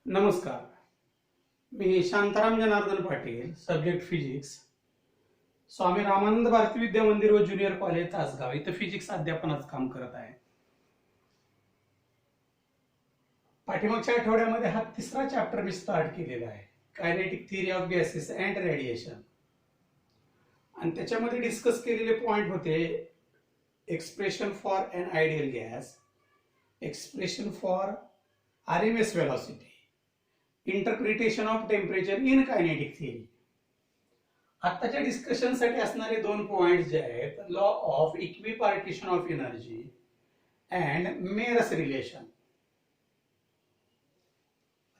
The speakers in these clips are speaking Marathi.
नमस्कार. मी शांताराम जनार्दन पाटील, सब्जेक्ट फिजिक्स, स्वामी रामानंद भारती विद्या मंदिर व ज्युनियर कॉलेज तासगाव इथं फिजिक्स अध्यापनाचं काम करत आहे. पाठीमागच्या आठवड्यामध्ये हा तिसरा चॅप्टर मी स्टार्ट केलेला आहे, kinetic theory of gases and radiation. आणि त्याच्यामध्ये डिस्कस केलेले पॉइंट होते expression for an ideal gas, expression for RMS velocity, interpretation of temperature in kinetic theory. आताच्या डिस्कशनसाठी असणारे दोन पॉइंट जे आहेत, law of equipartition of energy and Mayer's relation.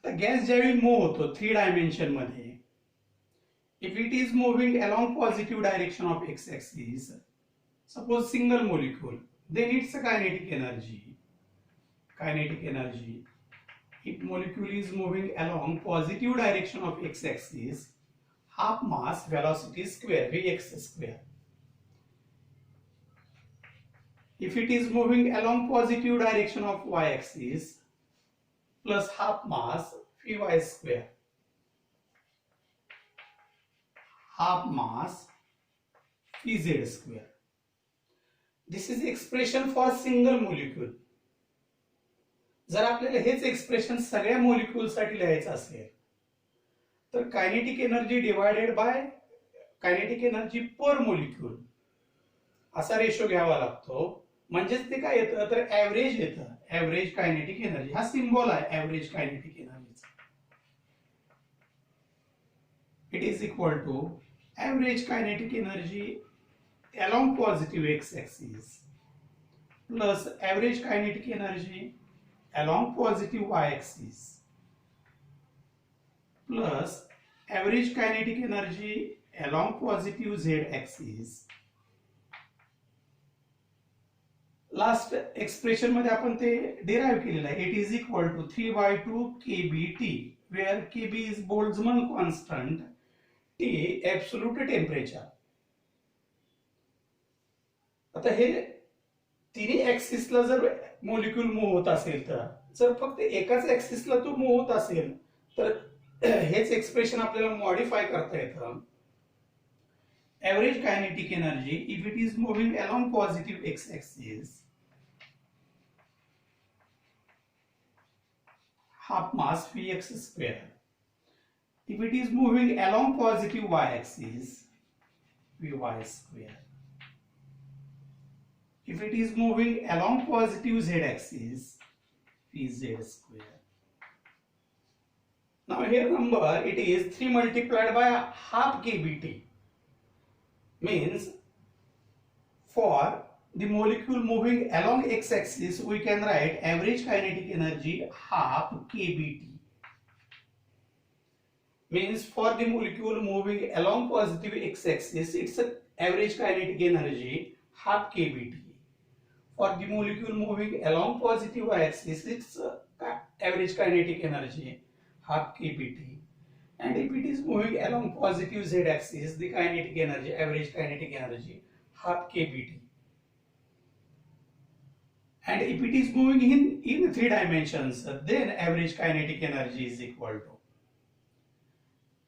आता गॅस ज्यावेळी मूव्ह होतो 3 डायमेन्शन मध्ये, if it is moving along positive direction of x axis, suppose single molecule, then its kinetic energy. Kinetic energy, if molecule is moving along positive direction of x-axis, half mass velocity square Vx square. If it is moving along positive direction of y-axis, plus half mass Vy square. Half mass Vz square. This is expression for single molecule. जर आपल्याला हेच एक्सप्रेशन सगळ्या मोलिक्यूल साठी लिहायचं असेल तर kinetic energy divided by kinetic energy per molecule असा रेशो घ्यावा लागतो. म्हणजेच ते काय येतं तर ऍव्हरेज येतं, ऍव्हरेज कायनेटिक एनर्जी. हा सिम्बॉल आहे ऍव्हरेज कायनेटिक एनर्जीचा. It is equal to average kinetic energy along positive x axis plus average kinetic energy along positive y-axis plus average kinetic energy along positive z-axis. Last expression मध्ये आपण ते डिराइव्ह केलेलं आहे. It is equal to 3/2 kBT, where kB is Boltzmann constant, T absolute temperature. आता हे तिन्ही ऍक्सिसला जर मोलिक्यूल मूव्ह होत असेल तर, जर फक्त एकाच ऍक्सिसला तो मूव्ह होत असेल तर हेच एक्सप्रेशन आपल्याला मॉडिफाय करता येतं. Average kinetic energy if it is moving along positive x axis, half mass Vx square. If it is moving along positive Y axis, Vy square. If it is moving along positive z-axis, Vz square. Now here number it is 3 multiplied by half kBT. Means for the molecule moving along x-axis we can write average kinetic energy half kBT. Means for the molecule moving along positive x-axis its average kinetic energy half kBT. For the molecule moving along positive y-axis, its average kinetic energy half kBT, and if it is moving along positive z-axis, the kinetic energy, average kinetic energy half kBT. And if it is moving in 3 dimensions, then average kinetic energy is equal to,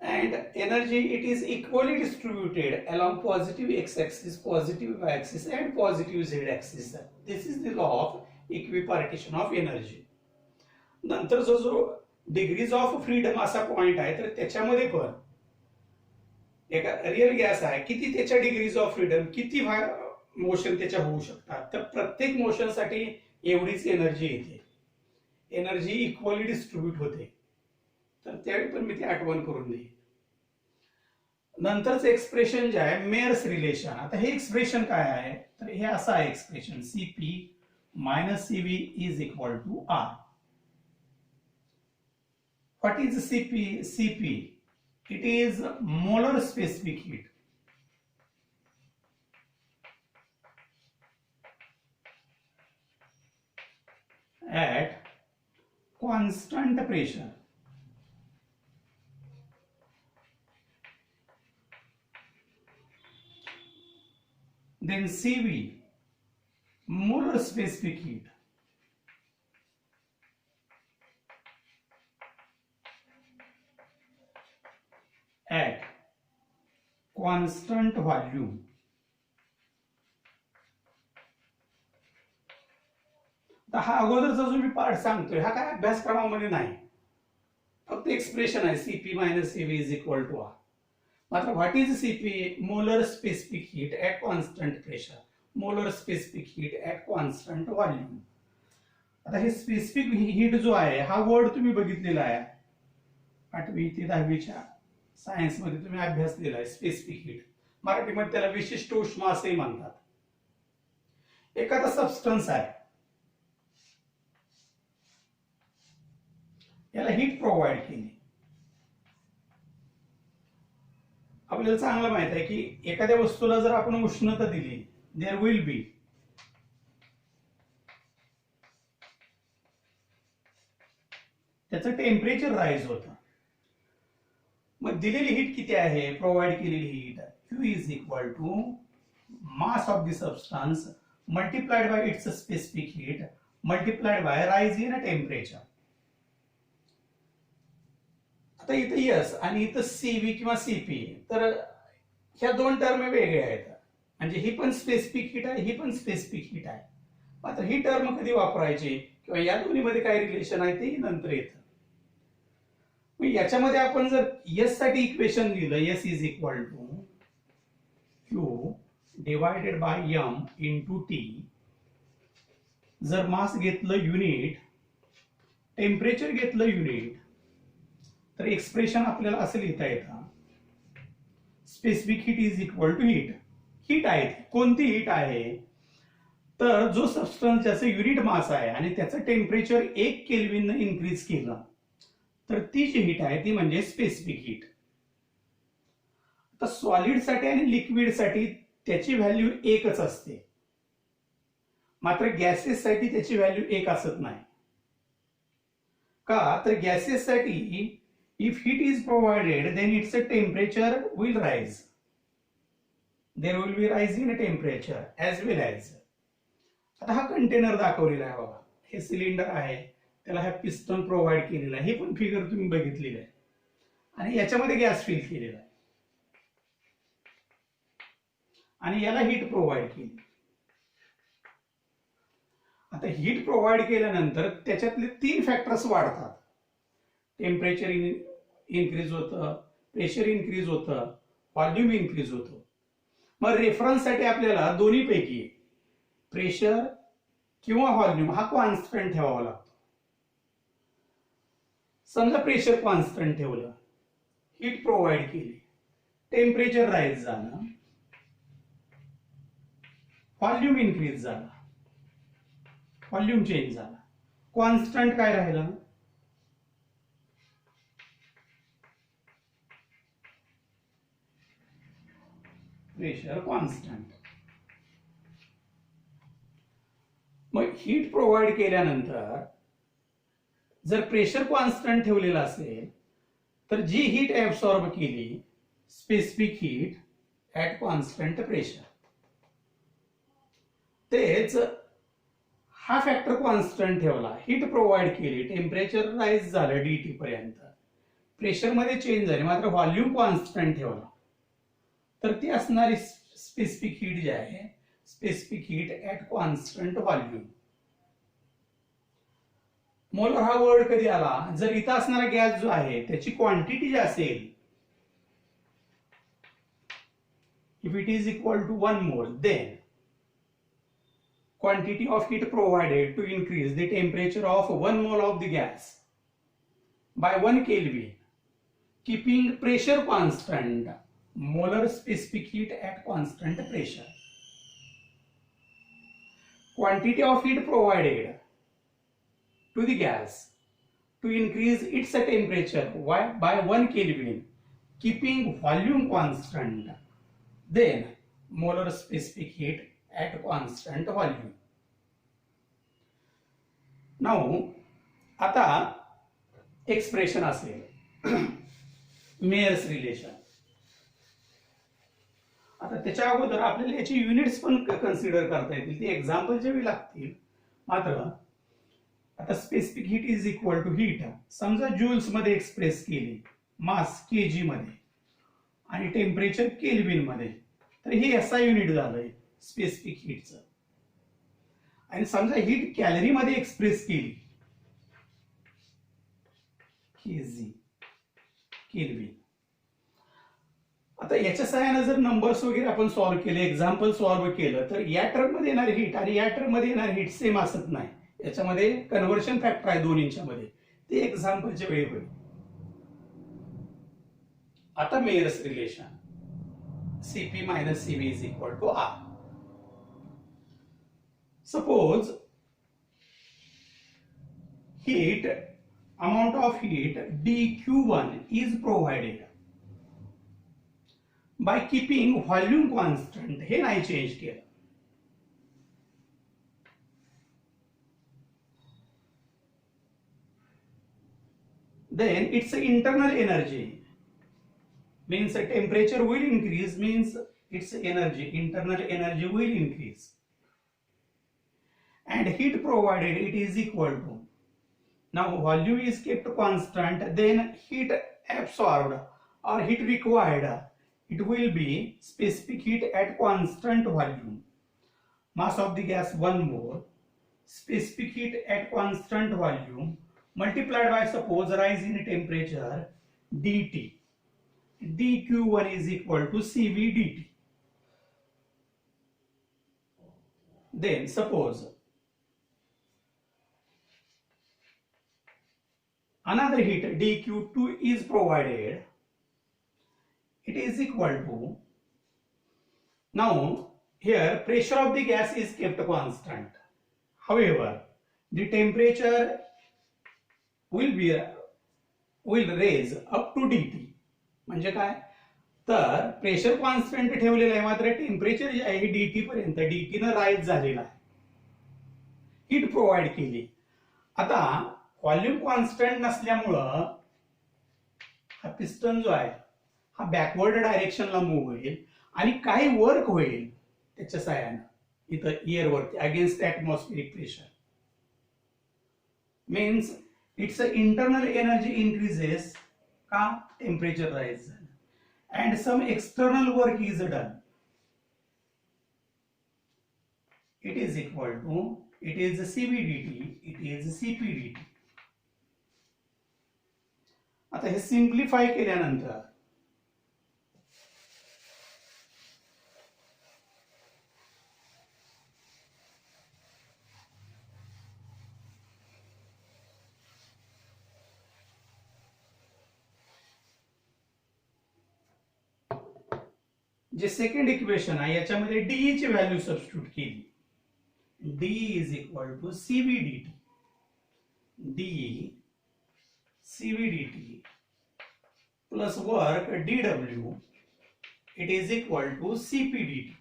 and energy it is equally distributed along positive x-axis, positive y-axis and positive z-axis. This is the law of equipartition of energy. नंतर जो डिग्रीज ऑफ फ्रीडम असा पॉइंट आहे तर त्याच्यामध्ये पण एका रिअल गॅस आहे, किती त्याच्या डिग्रीज ऑफ फ्रीडम, किती मोशन त्याच्या होऊ शकतात, तर प्रत्येक मोशन साठी एवढीच एनर्जी येते. एनर्जी इक्वली डिस्ट्रीब्यूट होते. तर त्यावेळी पण मी ते आठवण करून देईन. नंतरच एक्सप्रेशन जे आहे मेयर्स रिलेशन. आता हे एक्सप्रेशन काय आहे तर हे असं आहे expression, Cp minus Cv is equal to R. What is Cp? Cp it is molar specific heat. at constant pressure. Then Cv molar specific heat. Constant volume. आता हा अगोदरचा जो मी पार्ट सांगतोय हा काय अभ्यासक्रमामध्ये नाही, फक्त एक्सप्रेशन आहे CP minus CV is equal to R. मात्र what is CP? Molar specific heat at constant pressure, molar specific heat at constant volume. आता हे स्पेसिफिक हीट जो आहे हा वर्ड तुम्ही बघितलेला आहे 8वी ते 10वीच्या सायन्स मध्ये तुम्ही अभ्यासलेला आहे. स्पेसिफिक हीट मराठीमध्ये त्याला विशिष्ट उष्मा असेही म्हणतात. एखादा सबस्टन्स आहे, याला हीट प्रोव्हाइड केली. आपल्याला चांगलं माहित आहे की एखाद्या वस्तूला जर आपण उष्णता दिली, देअर विल बी त्याचं टेम्परेचर राईज होतं. मग दिलेली हीट किती आहे? प्रोव्हाइड केलेली heat Q is equal to mass of the substance multiplied by its specific heat multiplied by rise in temperature. आता इथं यस आणि इथं सीव्ही किंवा सीपी, तर ह्या दोन टर्म वेगळ्या आहेत. म्हणजे ही पण स्पेसिफिक हीट आहे, ही पण स्पेसिफिक हीट आहे. मात्र ही टर्म कधी वापरायची किंवा या दोन्हीमध्ये काय रिलेशन आहे ते नंतर येतं. मग याच्यामध्ये आपण जर एस साठी इक्वेशन लिहिलं, S is equal to Q divided by M into T. जर मास घेतलं युनिट, टेम्परेचर घेतलं युनिट, तर एक्सप्रेशन आपल्याला असं लिहिता येतं specific heat is equal to heat. Heat आहे, कोणती हीट आहे? तर जो सबस्टन्स ज्याचं युनिट मास आहे आणि त्याचं टेम्परेचर 1 केल्विन इन्क्रीज केलं तर ती जी हीट आहे ती म्हणजे स्पेसिफिक हीट. आता सॉलिड साठी आणि लिक्विड साठी त्याची व्हॅल्यू एकच असते, मात्र गॅसेस साठी त्याची व्हॅल्यू एक असत नाही. का? तर गॅसेस साठी if heat is provided then its temperature will rise, there will be rise in temperature as well as. आता हा कंटेनर दाखवलेला आहे बघा, हे सिलेंडर आहे, त्याला हा पिस्टन प्रोव्हाइड केलेला आहे, हे पण फिगर तुम्ही बघितलेलं आहे, आणि याच्यामध्ये गॅस फिल केलेला आहे आणि याला हीट प्रोव्हाइड केली. आता हीट प्रोव्हाइड केल्यानंतर त्याच्यातले 3 फॅक्टर्स वाढतात. टेम्परेचर इन्क्रीज होतं, प्रेशर इन्क्रीज होतं, व्हॉल्यूम इन्क्रीज होतं. मग रेफरन्स साठी आपल्याला दोन्ही पैकी प्रेशर किंवा व्हॉल्यूम हा कॉन्स्टंट ठेवावा लागतो. समजा प्रेशर कॉन्स्टंट ठेवलं, हीट प्रोव्हाइड केली, टेम्परेचर राईज झालं, व्हॉल्यूम इन्क्रीज झाला, व्हॉल्यूम चेंज झाला, कॉन्स्टंट काय राहिलं? Pressure constant. मग हीट प्रोव्हाइड केल्यानंतर जर प्रेशर कॉन्स्टंट ठेवलेला असेल तर जी हीट ऍब्सॉर्ब केली, specific heat at constant pressure, तेच हा फॅक्टर कॉन्स्टंट ठेवला, हीट प्रोव्हाइड केली, टेम्परेचर राईज झालं डीटी पर्यंत, प्रेशर मध्ये चेंज झाले, मात्र व्हॉल्यूम कॉन्स्टंट ठेवला, तर ती असणारी स्पेसिफिक हीट जी आहे, specific heat at constant volume. Molar हा वर्ड कधी आला? जर इथं असणारा गॅस जो आहे त्याची क्वांटिटी जी असेल, if it is equal to 1 mole, then quantity of heat provided to increase the temperature of 1 mole of the gas by 1 Kelvin, keeping pressure constant, molar specific heat at constant pressure. Quantity of heat provided to the gas to increase its temperature by 1 Kelvin, keeping volume constant, then molar specific heat at constant volume. Now आता एक्सप्रेशन असेल मेयर्स रिलेशन. आता त्याच्या अगोदर आपल्याला याची युनिट्स पण कन्सिडर करता येतील, ती एक्झाम्पलच्या वेळी लागतील. मात्र आता specific heat is equal to heat समजा जूल्स मध्ये एक्सप्रेस केली, मास केजी मध्ये, आणि टेम्परेचर केल्विन मध्ये. तर हे एसआय युनिट झालंय स्पेसिफिक हीटचं. आणि समजा हीट कॅलरी मध्ये एक्सप्रेस केली, केजी केल्विन. आता याच्या सहाय्याने जर नंबर्स वगैरे आपण सॉल्व्ह केले, एक्झाम्पल सॉल्व्ह केलं, तर या टर्म मध्ये येणार हीट आणि या टर्म मध्ये येणार हीट सेम असत नाही. याच्यामध्ये कन्व्हर्शन फॅक्टर आहे दोन्हीच्या मध्ये, ते एक्झाम्पलच्या वेळी होईल. आता Mayer's relation Cp minus Cv is equal to R. Suppose amount of heat dQ1 is provided by keeping volume constant. हे नाही चेंज केलं. Then its internal energy means temperature will increase, means its energy, internal energy will increase, and heat provided it is equal to, now volume is kept constant, then heat absorbed or heat required, it will be specific heat at constant volume. Mass of the gas 1 mole, specific heat at constant volume multiplied by, suppose, rise in temperature dt. dQ1 is equal to Cv dt. Then suppose another heat dQ2 is provided, it is equal to, now here pressure of the gas is kept constant, however the temperature will raise up to dt. म्हणजे काय, तर प्रेशर कॉन्स्टंट ठेवलेलं आहे, मात्र टेम्परेचर जे आहे डीटी पर्यंत, डीटी न राईज झालेला आहे, हीट प्रोव्हाइड केली. आता व्हॉल्यूम कॉन्स्टंट नसल्यामुळं हा पिस्टन जो आहे हा बॅकवर्ड डायरेक्शनला मूव्ह होईल आणि काही वर्क होईल त्याच्या सहाय्यानं इथं एअर वरती against atmospheric pressure. Means its internal energy increases का, टेम्परेचर राइज झालं, and some external work is done, it is equal to, it is Cv dt, it is Cp dt. आता हे सिंप्लिफाय केल्यानंतर जे सेकंड इक्वेशन आहे याच्यामध्ये डीई ची व्हॅल्यू सबस्टिट्यूट केली, D is equal to CV DT, D CV DT plus work DW, it is equal to CP DT.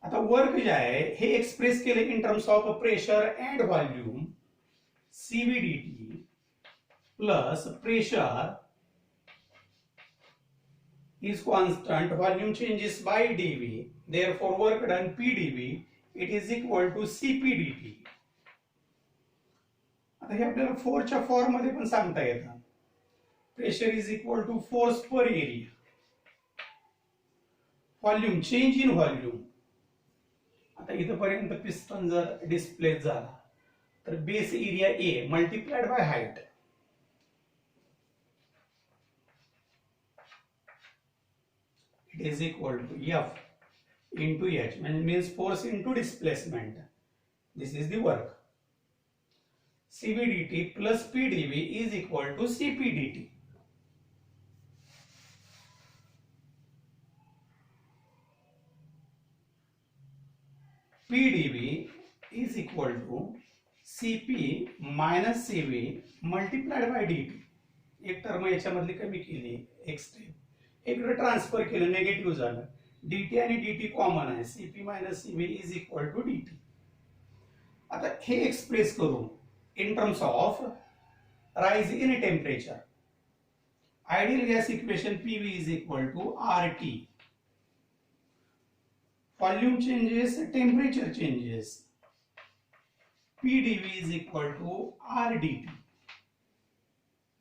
आता वर्क जे आहे हे एक्सप्रेस केले in terms of pressure and volume, CV DT plus pressure is constant, volume changes by dV, therefore work done PdV, it is equal to Cp dt. आता हे आपल्याला फोर्सच्या फॉर्म मध्ये पण सांगता येतं, pressure is equal to force per area, volume change in volume. आता इथपर्यंत पिस्टन जर डिस्प्लेस झाला तर base area A multiplied by height, it is equal to F into H, means force into displacement. This is the work. Cv dt plus Pdv is equal to Cp dt. Pdv is equal to Cp minus Cv multiplied by dt. एक टर्म याच्यामधली कमी केली, एक स्टेप इकडे ट्रान्सफर केलं, निगेटिव्ह झालं, dt आणि dt कॉमन आहे, Cp minus Cv is equal to dt. आता हे एक्सप्रेस करू in terms of rise in temperature, ideal gas equation PV is equal to RT, volume changes, temperature changes, PdV is equal to RDT.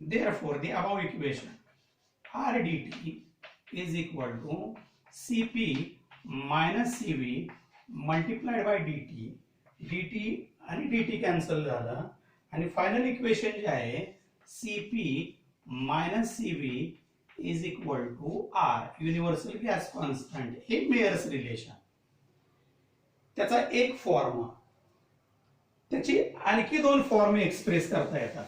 Therefore the above equation R dt is equal to Cp minus Cv multiplied by dt. dt आणि dt कॅन्सल झालं आणि फायनल इक्वेशन जे आहे Cp minus Cv is equal to R, universal gas constant. हे मेयर्स रिलेशन. त्याचा एक फॉर्म, त्याची आणखी दोन फॉर्म एक्सप्रेस करता येतात.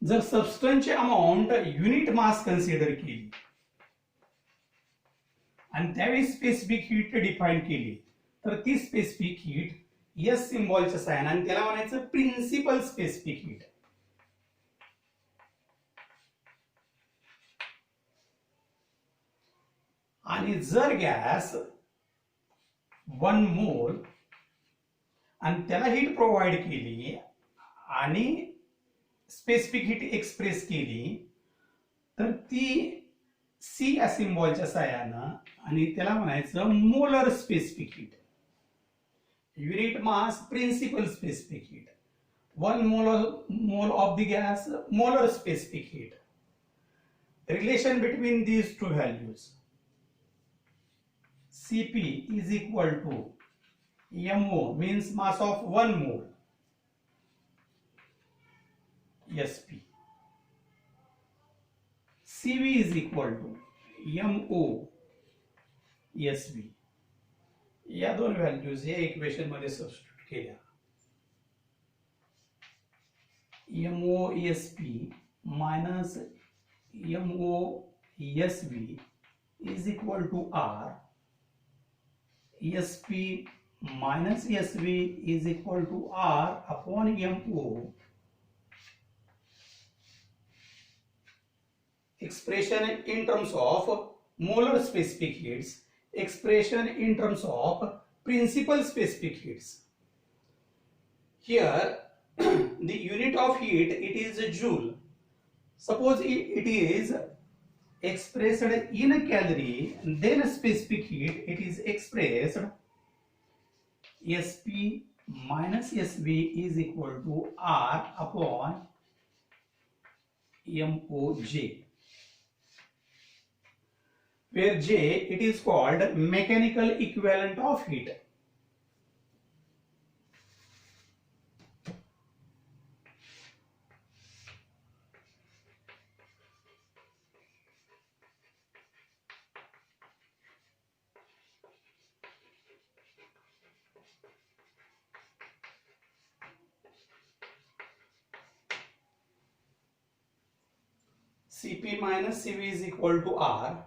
जर सबस्टन्सची अमाऊंट युनिट मास कन्सिडर केली आणि त्यावेळी स्पेसिफिक हीट डिफाईन केली तर ती स्पेसिफिक हीट एस सिम्बॉलच्या साइन आणि त्याला म्हणायचं प्रिन्सिपल स्पेसिफिक हीट. आणि जर गॅस 1 मोल आणि त्याला हीट प्रोव्हाइड केली आणि स्पेसिफिक हीट एक्सप्रेस केली तर ती सी या सिम्बॉलच्या साह्यानं आणि त्याला म्हणायचं molar specific heat. Unit mass principal specific heat. 1 mole of the gas molar specific heat. Relation between these two values, Cp is equal to mo means mass of 1 mole, Sp. Cv is equal to mo Sv. या दोन व्हॅल्यूज या इक्वेशन मध्ये सबस्टिट्यूट केल्या. mo Sp minus mo Sv is equal to R. Sp minus Sv is equal to R upon mo. Expression in terms of molar specific heats, expression in terms of principal specific heats. Here the unit of heat, it is a joule. Suppose it is expressed in a calorie, then specific heat it is expressed Sp minus Sv is equal to R upon moj, where J it is called mechanical equivalent of heat. Cp minus Cv is equal to R.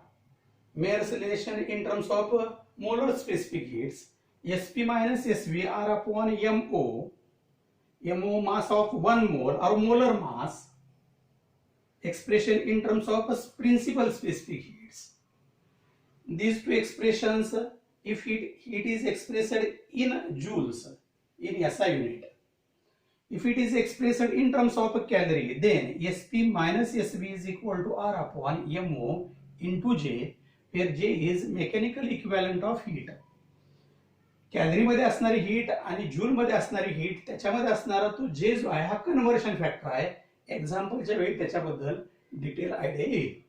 Mayor's relation in terms of molar specific heats. Sp minus Sv are upon mo. Mo mass of 1 mole or molar mass. Expression in terms of principal specific heats. These two expressions, if it is expressed in joules, in SI unit. If it is expressed in terms of calorie, then Sp minus Sv is equal to R upon mo into J, where J is mechanical equivalent of heat. Calorie मध्ये असणारी हीट आणि जूल मध्ये असणारी हीट त्याच्यामध्ये असणारा तो जे जो आहे हा कन्व्हर्शन फॅक्टर आहे. एक्झाम्पलच्या वेळी त्याच्याबद्दल डिटेल आयडिया येईल.